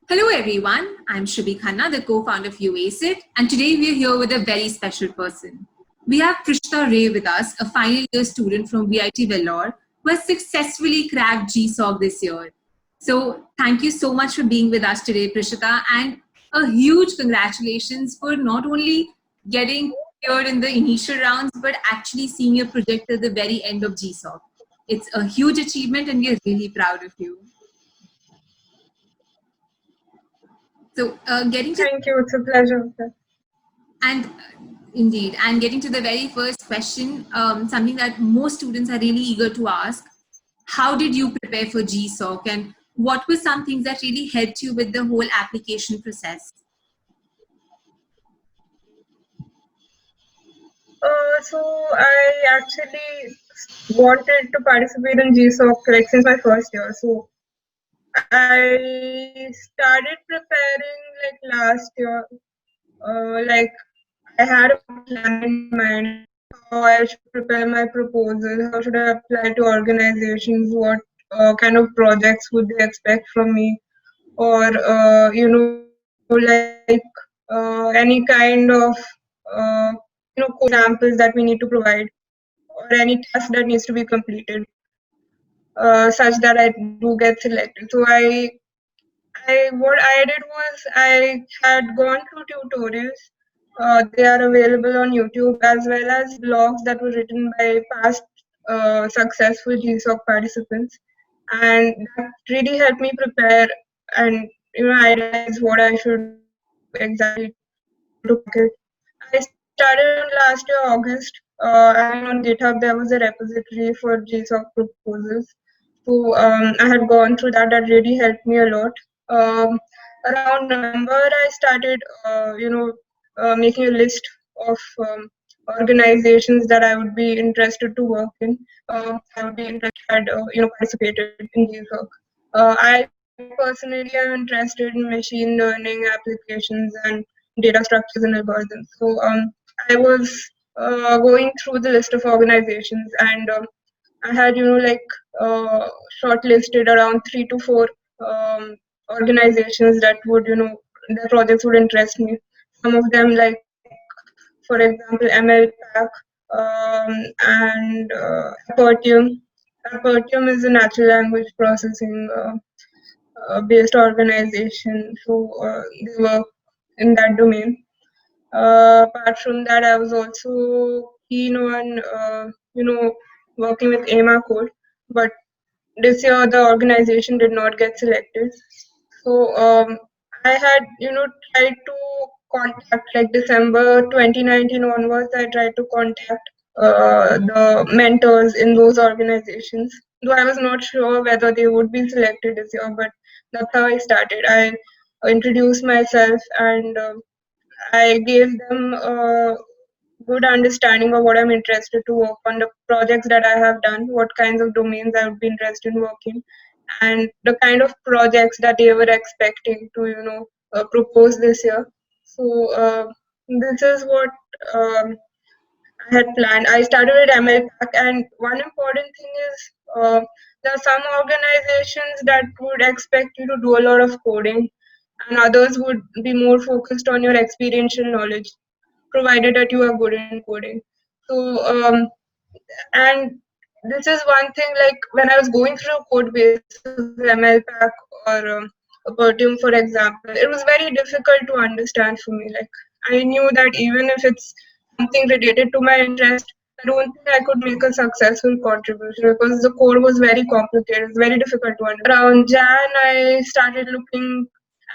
Hello everyone, I'm Shubhi Khanna, the co-founder of UAceIt, and today we're here with a very special person. We have Prishita Ray with us, a final year student from VIT Vellore, who has successfully cracked GSoC this year. So thank you so much for being with us today, Prishita, and a huge congratulations for not only getting cleared in the initial rounds, but actually seeing your project at the very end of GSoC. It's a huge achievement and we're really proud of you. So getting to Thank you. It's a pleasure. And indeed, and getting to the very first question, something that most students are really eager to ask: how did you prepare for GSoC, and what were some things that really helped you with the whole application process? So I actually wanted to participate in GSoC like since my first year. So I started preparing like last year. Like I had a plan in mind how I should prepare my proposal, how should I apply to organizations, what kind of projects would they expect from me, or like any kind of examples that we need to provide, or any task that needs to be completed, such that I do get selected. So I what I did was I had gone through tutorials. They are available on YouTube, as well as blogs that were written by past successful GSoC participants, and that really helped me prepare and idealize what I should do exactly to market. I started on last year August, and on GitHub there was a repository for GSoC proposals. So I had gone through that. That really helped me a lot. Um, Around November, I started, making a list of organizations that I would be interested to work in. I would be interested, participated in GSoC. I personally am interested in machine learning applications and data structures and algorithms. So I was going through the list of organizations, and I had shortlisted around 3 to 4 um, organizations that would the projects would interest me. Some of them, like for example MLPAC, and Apertium. Apertium is a natural language processing based organization, so they work in that domain. Apart from that, I was also keen on working with AMA code, but this year the organization did not get selected. So I had tried to contact, like December 2019 onwards. I tried to contact the mentors in those organizations, though I was not sure whether they would be selected this year. But that's how I started. I introduced myself, and I gave them a good understanding of what I'm interested to work on, the projects that I have done, what kinds of domains I would be interested in working, and the kind of projects that they were expecting to, propose this year. So this is what I had planned. I started with MLPAC, and one important thing is there are some organizations that would expect you to do a lot of coding, and others would be more focused on your experiential knowledge, provided that you are good in coding. So, and this is one thing, like when I was going through code bases of MLPAC or Apertium, for example, it was very difficult to understand for me. Like, I knew that even if it's something related to my interest, I don't think I could make a successful contribution because the code was very complicated. It's very difficult to understand. Around Jan, I started looking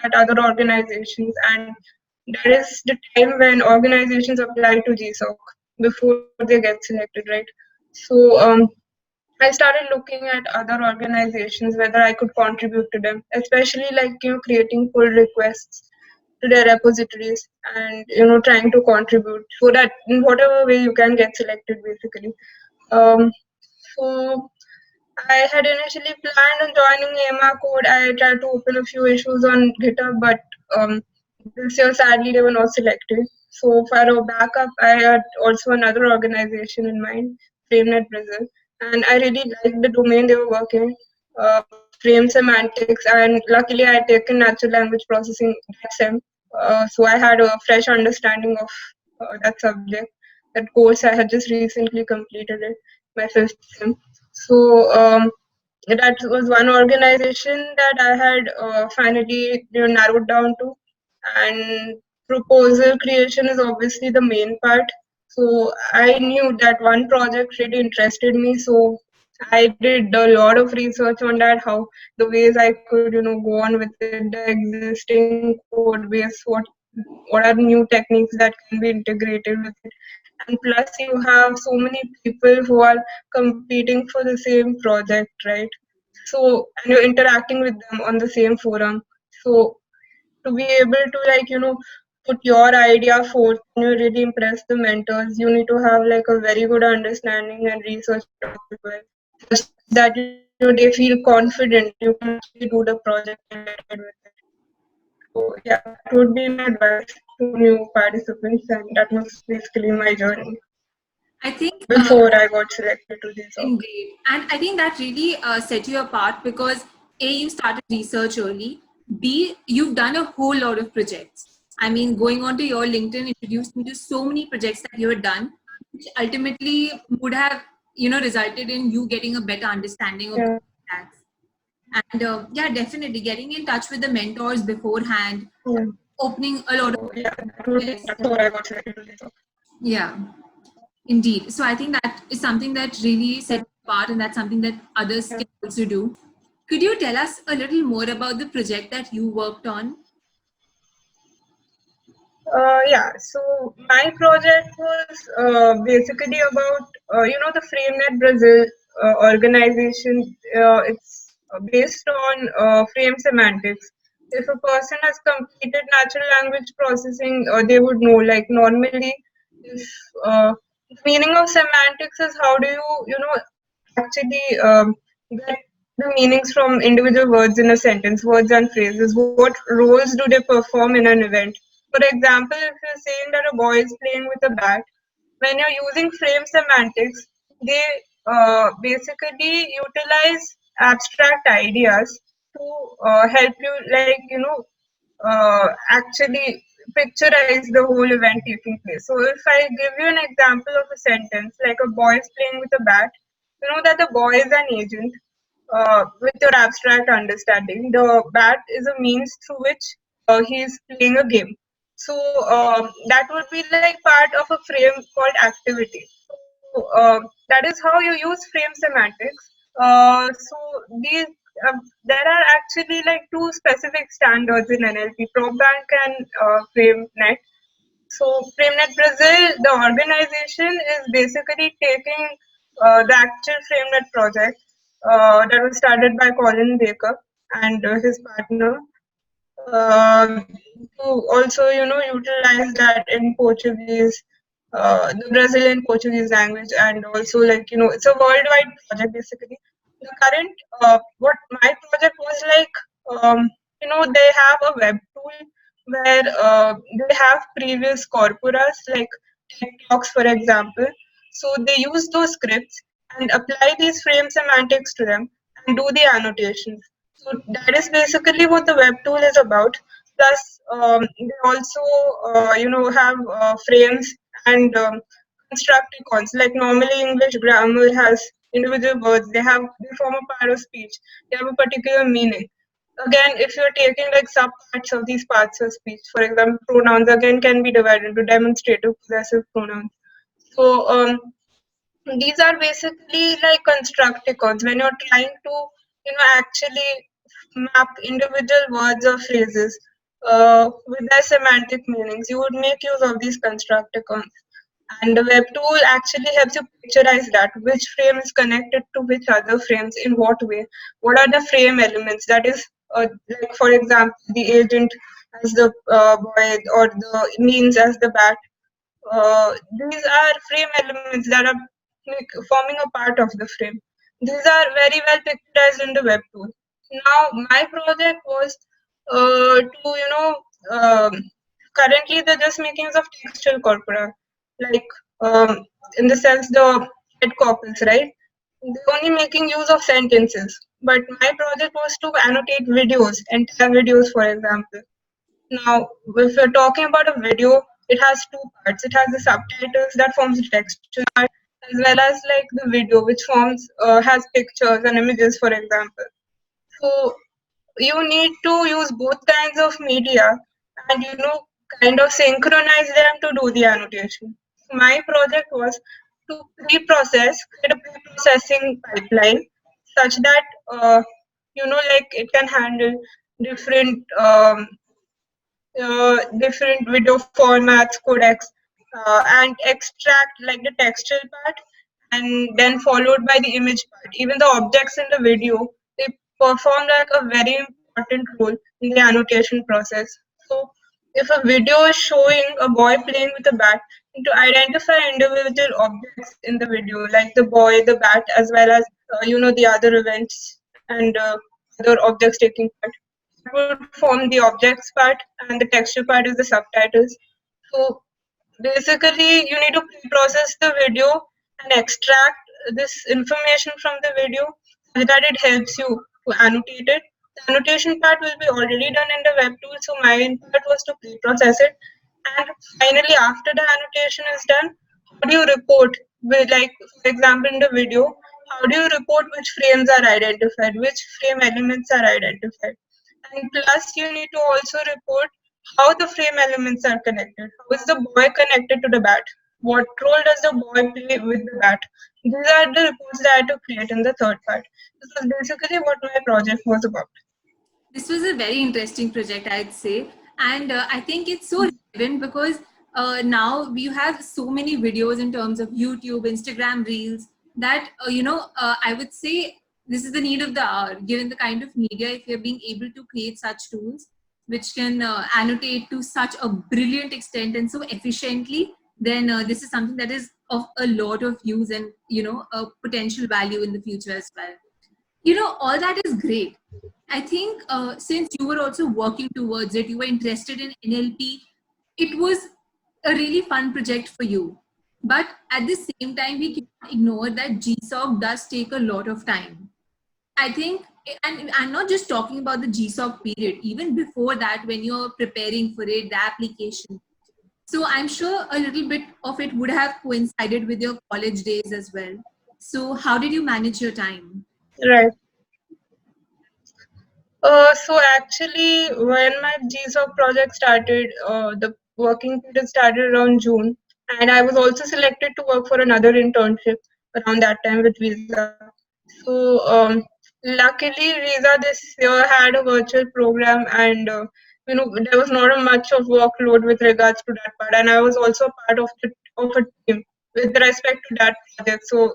at other organizations, and that is the time when organizations apply to GSoC before they get selected, right? So I started looking at other organizations, whether I could contribute to them, especially like creating pull requests to their repositories, and trying to contribute so that in whatever way you can get selected, basically. Um, so I had initially planned on joining AMA Code. I tried to open a few issues on GitHub, but this year sadly they were not selected. So for a backup, I had also another organization in mind, FrameNetBrasil, and I really liked the domain they were working. frame semantics, and luckily I had taken natural language processing that sem. So I had a fresh understanding of that subject. That course I had just recently completed it, my fifth sem. So that was one organization that I had finally narrowed down to, and proposal creation is obviously the main part. So I knew that one project really interested me, so I did a lot of research on that, how the ways I could go on with it, the existing code base, what are new techniques that can be integrated with it. And plus you have so many people who are competing for the same project, right? So and you're interacting with them on the same forum. So to be able to put your idea forth and you really impress the mentors, you need to have like a very good understanding and research on the topic, well, such that they feel confident you can actually do the project and get ahead with it. So yeah, that would be my advice to new participants, and that was basically my journey I think before I got selected to this. indeed, and I think that really set you apart because A, you started research early. B, you've done a whole lot of projects. I mean, going on to your LinkedIn introduced me to so many projects that you had done, which ultimately would have resulted in you getting a better understanding of the Yeah, tax. And yeah, definitely getting in touch with the mentors beforehand, yeah. opening a lot of So yeah, that's how I got selected to this. yeah. Indeed. So I think that is something that really sets Yeah, you apart, and that's something that others yeah. can also do. Could you tell us a little more about the project that you worked on? Yeah, so my project was basically about the FrameNet Brazil organization. It's based on frame semantics. If a person has completed natural language processing, they would know. Like normally, if the meaning of semantics is how do you actually get the meanings from individual words in a sentence, words and phrases. What roles do they perform in an event? For example, if you're saying that a boy is playing with a bat, when you're using frame semantics, they basically utilize abstract ideas to help you, like, actually picturize the whole event taking place. So, if I give you an example of a sentence, like a boy is playing with a bat, you know that the boy is an agent with your abstract understanding. The bat is a means through which he is playing a game. So that would be like part of a frame called activity. So that is how you use frame semantics. So these there are actually like two specific standards in NLP: ProBank and FrameNet. So FrameNet Brazil, the organization, is basically taking the actual FrameNet project that was started by Colin Baker and his partner to also utilize that in Portuguese, the Brazilian Portuguese language, and also like it's a worldwide project basically. The current what my project was like, they have a web tool where they have previous corpuras like TED Talks, for example. So they use those scripts and apply these frame semantics to them and do the annotations. So that is basically what the web tool is about. Plus, they also, have frames and constructicons. Like normally, English grammar has individual words. They form a part of speech. They have a particular meaning. Again, if you're taking like subparts of these parts of speech, for example, pronouns again can be divided into demonstrative, possessive pronouns. So these are basically like constructicons when you're trying to actually map individual words or phrases with their semantic meanings. You would make use of these constructicons, and the web tool actually helps you picturize that, which frame is connected to which other frames, in what way, what are the frame elements, that is like for example the agent as the boy or the means as the bat. These are frame elements that are like forming a part of the frame. These are very well picturized in the web tool. Now, my project was to, currently they're just making use of textual corpora, like in the sense the head corpus, right? they're only making use of sentences. But my project was to annotate videos, entire videos, for example. Now, if you're talking about a video, it has two parts. It has the subtitles that forms the textual part, as well as like the video, which forms has pictures and images, for example. So you need to use both kinds of media and kind of synchronize them to do the annotation. My project was to create a pre-processing pipeline such that like it can handle different different video formats, codecs, and extract like the textual part, and then followed by the image part. Even the objects in the video, they perform like a very important role in the annotation process. So, if a video is showing a boy playing with a bat, to identify individual objects in the video, like the boy, the bat, as well as the other events and other objects taking part, would form the objects part, and the texture part is the subtitles. So basically, you need to pre-process the video and extract this information from the video so that it helps you to annotate it. The annotation part will be already done in the web tool, so my part was to pre-process it. And finally, after the annotation is done, how do you report? Like, for example, in the video, how do you report which frames are identified, which frame elements are identified? And plus, you need to also report how the frame elements are connected. How is the boy connected to the bat? What role does the boy play with the bat? These are the reports that I had to create in the third part. This was basically what my project was about. This was a very interesting project, I'd say. And I think it's so relevant because now we have so many videos in terms of YouTube, Instagram Reels that, I would say this is the need of the hour, given the kind of media, if you're being able to create such tools which can annotate to such a brilliant extent and so efficiently, then this is something that is of a lot of use and, a potential value in the future as well. All that is great. I think since you were also working towards it, you were interested in NLP, it was a really fun project for you. But at the same time, we cannot ignore that GSoC does take a lot of time. I think, and I'm not just talking about the GSoC period, even before that, when you're preparing for it, the application. So I'm sure a little bit of it would have coincided with your college days as well. So how did you manage your time? Right. So actually, when my GSoC project started, the working period started around June, and I was also selected to work for another internship around that time with Visa. So luckily, Visa this year had a virtual program, and there was not a much of workload with regards to that part, and I was also part of a team with respect to that project. So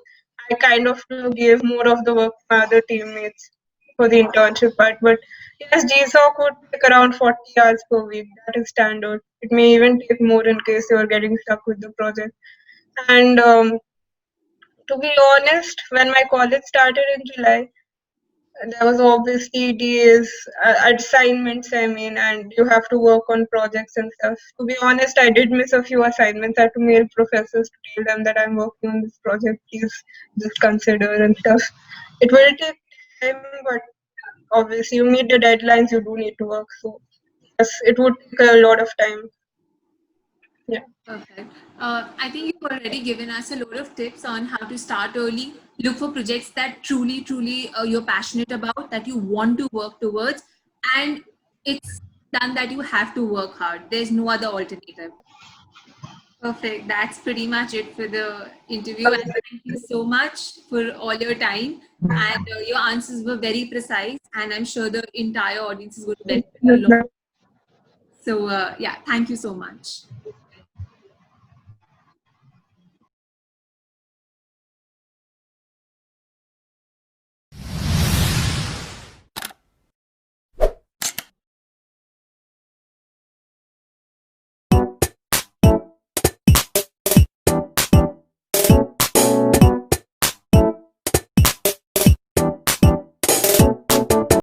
I kind of gave more of the work to my other teammates for the internship part. But yes, GSoC would take around 40 hours per week. That is standard. It may even take more in case you are getting stuck with the project. And to be honest, when my college started in July, there was obviously days, assignments, I mean, and you have to work on projects and stuff. To be honest, I did miss a few assignments. I had to mail professors to tell them that I'm working on this project. Please just consider and stuff. It will take time, but obviously you meet the deadlines, you do need to work. So yes, it would take a lot of time. Yeah. Perfect. I think you've already given us a lot of tips on how to start early, look for projects that truly you're passionate about, that you want to work towards, and it's done that you have to work hard. There's no other alternative. Perfect. That's pretty much it for the interview. And thank you so much for all your time. And your answers were very precise. And I'm sure the entire audience is going to benefit a lot. So, yeah, thank you so much.